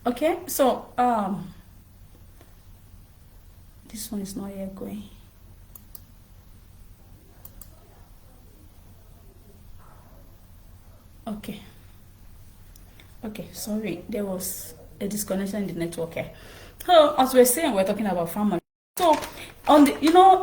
Okay, so this one is not yet going. Okay. Okay, sorry, there was a disconnection in the network here. So as we're saying, we're talking about farmers. So on the,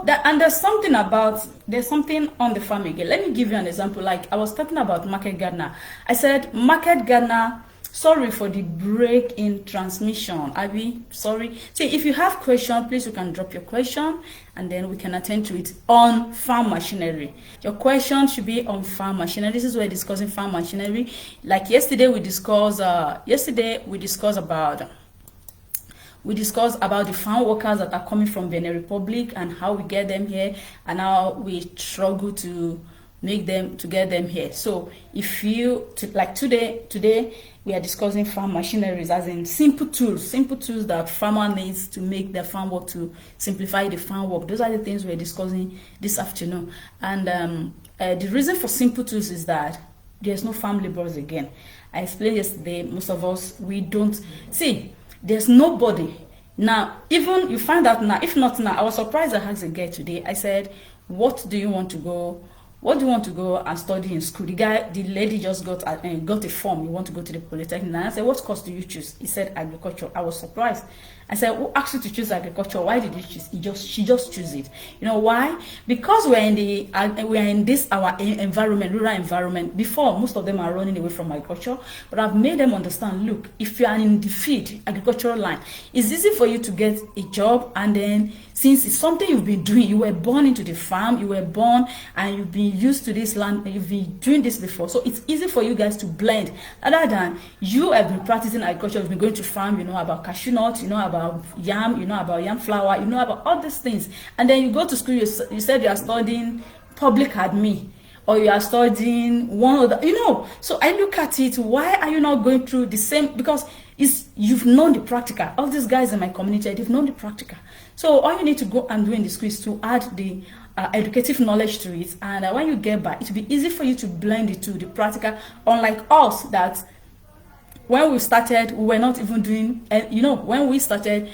that, and there's something on the farm again. Let me give you an example. Like I was talking about market gardener. I said market gardener. Sorry for the break in transmission. Abby, sorry. See, if you have question, please you can drop your question and then we can attend to it on farm machinery. Your question should be on farm machinery. This is where we're discussing farm machinery. Like yesterday we discussed about the farm workers that are coming from Benin Republic and how we get them here and how we struggle to get them here. So if you like today we are discussing farm machineries, as in simple tools that farmer needs to make their farm work, to simplify the farm work. Those are the things we're discussing this afternoon. And the reason for simple tools is that there's no farm laborers again. I explained yesterday, most of us, we don't see, there's nobody now. Even you find out now, if not now, I was surprised. I asked a guy today, I said, what do you want to go and study in school? The lady just got a form. You want to go to the polytechnic? And I said, what course do you choose? He said agriculture. I was surprised. I said, who asked you to choose agriculture? Why did you choose? She just chose it. You know why? Because we're in this our environment, rural environment. Before, most of them are running away from agriculture, but I've made them understand. Look, if you are in the field, agricultural line, it's easy for you to get a job, and then since it's something you've been doing, you were born into the farm, you were born and you've been used to this land, you've been doing this before, so it's easy for you guys to blend. Other than you have been practicing agriculture, you've been going to farm, you know about cashew nuts, you know about yam, you know about yam flour, you know about all these things, and then you go to school, you said you are studying public admin, or you are studying one of the, so I look at it, why are you not going through the same? Because you've known the practical. All these guys in my community, they've known the practical. So all you need to go and do in the school is to add the educative knowledge to it, and when you get back, it will be easy for you to blend it to the practical, unlike us that when we started, we were not even doing, when we started,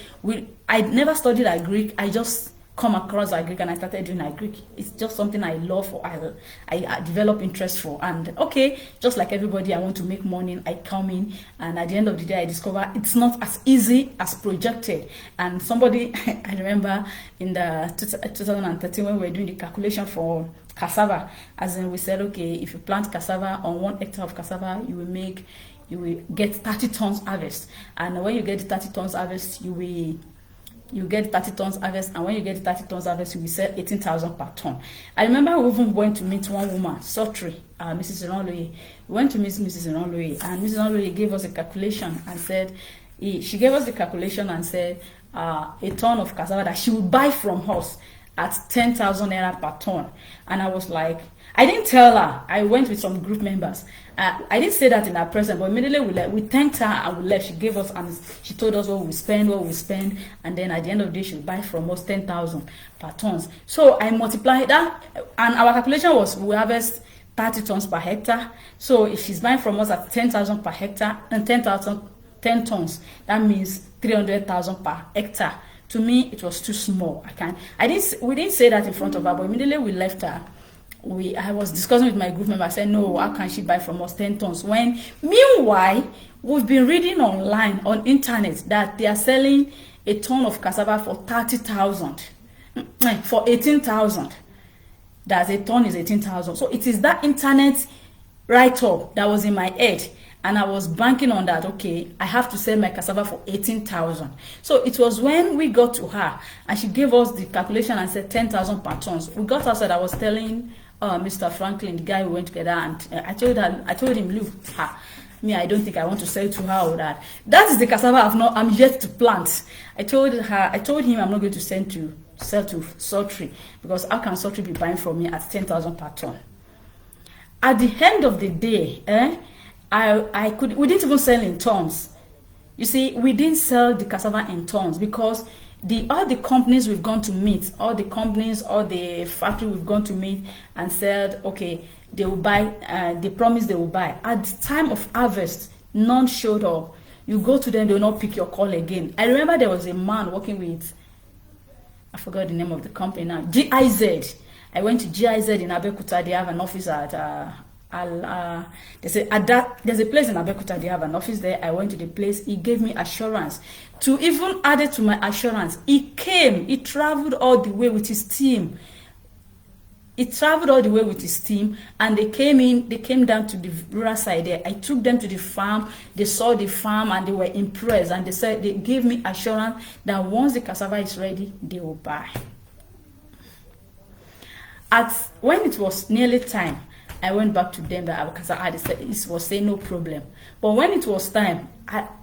I never studied agric. I just come across agric and I started doing agric. It's just something I love, or I develop interest for. And okay, just like everybody, I want to make money. I come in, and at the end of the day, I discover it's not as easy as projected. And somebody, I remember in the 2013 when we were doing the calculation for cassava, as in we said, okay, if you plant cassava on 1 hectare of cassava, you will get 30 tons harvest, and when you get 30 tons harvest, you get 30 tons harvest, and when you get 30 tons harvest, you will sell 18,000 per ton. I remember we even went to meet one woman, Sotri, Mrs. Ironloye. We went to meet Mrs. Ironloye, and Mrs. Ironloye gave us a calculation and said, she gave us the calculation and said a ton of cassava that she would buy from us at 10,000 naira per ton. And I was like, I didn't tell her. I went with some group members. I didn't say that in her presence, but immediately we thanked her and we left. She gave us, and she told us what we spend, and then at the end of the day, she would buy from us 10,000 per tons. So I multiplied that, and our calculation was we harvest 30 tons per hectare. So if she's buying from us at 10,000 per hectare and 10 tons, that means 300,000 per hectare. To me, it was too small. We didn't say that in front of her, but immediately we left her. I was discussing with my group member. I said, no, how can she buy from us 10 tons? When, meanwhile, we've been reading online, on internet, that they are selling a ton of cassava for 30,000, for 18,000. That's a ton is 18,000. So it is that internet write-up that was in my head. And I was banking on that, okay, I have to sell my cassava for 18,000. So it was when we got to her, and she gave us the calculation and said 10,000 per tons. We got outside, I was telling Mr. Franklin, the guy we went together, and I told him, look, I don't think I want to sell to her or that. That is the cassava I'm yet to plant. I told him I'm not going to sell to Sotri, because how can Sotri be buying from me at 10,000 per ton? At the end of the day, we didn't even sell in tons. You see, we didn't sell the cassava in tons because all the companies we've gone to meet, all the factory we've gone to meet and said, okay, they will buy, they promised they will buy. At the time of harvest, none showed up. You go to them, they will not pick your call again. I remember there was a man working with, I forgot the name of the company now, GIZ. I went to GIZ in Abeokuta. They have an office at there's a place in Abeokuta. They have an office there. I went to the place. He gave me assurance. To even add it to my assurance, he traveled all the way with his team. He traveled all the way with his team, and they came down to the rural side there. I took them to the farm. They saw the farm and they were impressed, and they gave me assurance that once the cassava is ready, they will buy. When it was nearly time, I went back to them because it was saying no problem. But when it was time,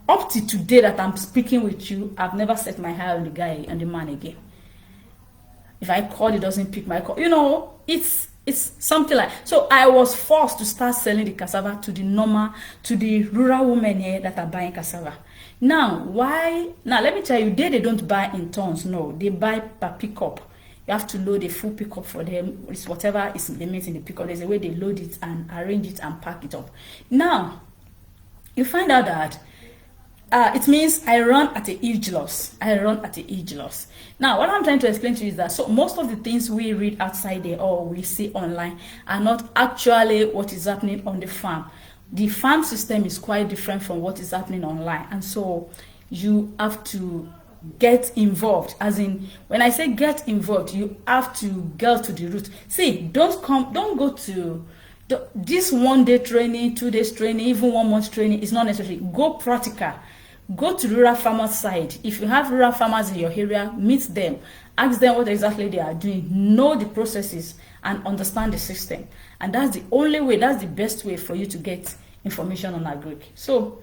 up to today that I'm speaking with you, I've never set my eye on the guy and the man again. If I call, he doesn't pick my call. You know, it's something like. So I was forced to start selling the cassava to the rural women here that are buying cassava. Now, why? Now, let me tell you, they don't buy in tons. No, they buy per pickup. You have to load a full pickup for them. It's whatever is the meat in the pickup. There's a way they load it and arrange it and pack it up. Now, you find out that it means I run at a huge loss. Now, what I'm trying to explain to you is that so most of the things we read outside there or we see online are not actually what is happening on the farm. The farm system is quite different from what is happening online, and so you have to get involved. As in, when I say get involved, you have to get to the root. See, don't go to this 1 day training, 2 days training, even 1 month training is not necessary. Go practical. Go to the rural farmers side. If you have rural farmers in your area, meet them. Ask them what exactly they are doing. Know the processes and understand the system. And that's the only way, that's the best way for you to get information on agric. So,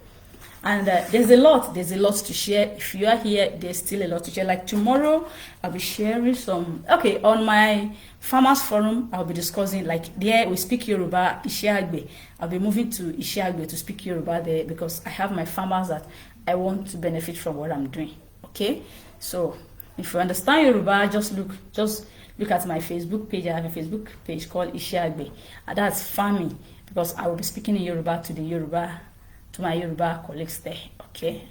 and there's a lot to share. If you are here, there's still a lot to share. Like tomorrow, I'll be sharing some, on my farmers forum, I'll be discussing, like there we speak Yoruba, Ishiagbe. I'll be moving to Ishiagbe to speak Yoruba there because I have my farmers that I want to benefit from what I'm doing. Okay, so if you understand Yoruba, just look at my Facebook page. I have a Facebook page called Ishiagbe, and that's farming, because I will be speaking in Yoruba to my Yoruba colleagues there. Okay.